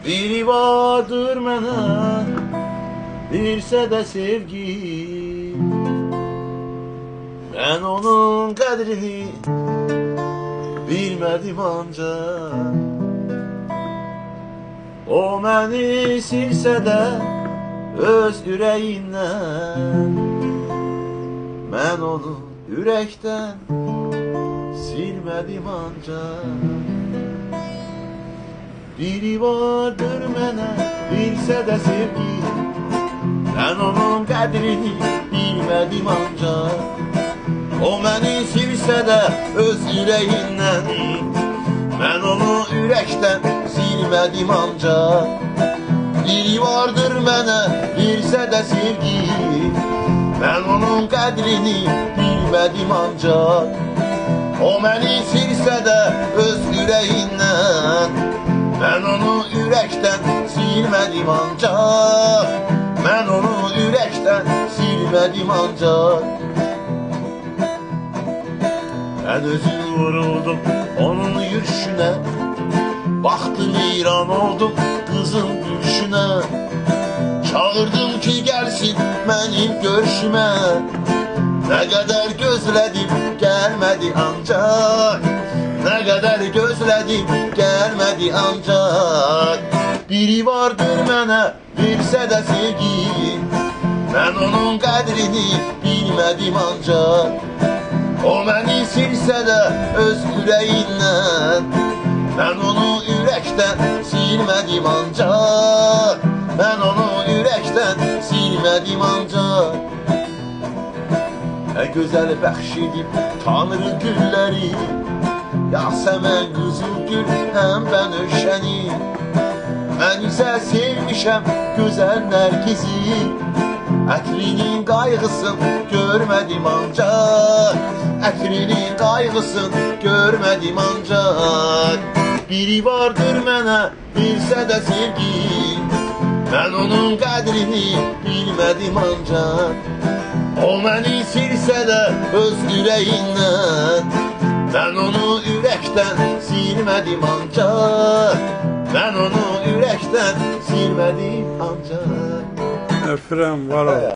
Biri vardır mənə versə də sevgi, mən onun qədrini bilmədim ancaq. O məni silsə də öz ürəyindən, mən onu ürəkdən silmədim ancaq. Biri vardır mənə bilsə də sevgi, mən onun qədrini bilmədim ancaq. O məni silsə də öz ürəyindən, mən onu ürəkdən silmədim ancaq. Biri vardır mənə bilsə də sevgi, mən onun qədrini bilmədim ancaq. O məni silsə də öz ürəyindən, mən onu ürəkdən silmədim ancaq. Mən onu ürəkdən silmədim ancaq. Mən özüm vuruldum onun yürüşünə, baxdım heyran oldum qızın gülüşünə. Çağırdım ki gəlsin mənim görüşümə, nə qədər gözlədim gəlmədi ancaq. Nə qədər gözlədim gəlmədi ancaq. Biri vardır mənə versə də sevgi, mən onun qədrini bilmədim ancaq. O məni silsə də öz ürəyindən, mən onu ürəkdən silmədim ancaq. Mən onu ürəkdən silmədim ancaq. Nə gözəl bəxş edib Tanrı gülləri, Yasəmən qızıl gül həm bənövşəni. Mən isə sevmişəm gözəl nərgizi, ətrinin qayğısın görmədim ancaq. Ətrinin qayğısın görmədim ancaq. Biri vardır mənə bilsə də sevgi, mən onun qədrini bilmədim ancaq. O məni silsə də öz ürəyindən, mən onu ürəkdən silmədim ancaq. Mən onu ürəkdən silmədim ancaq. Öpürəm, var ol.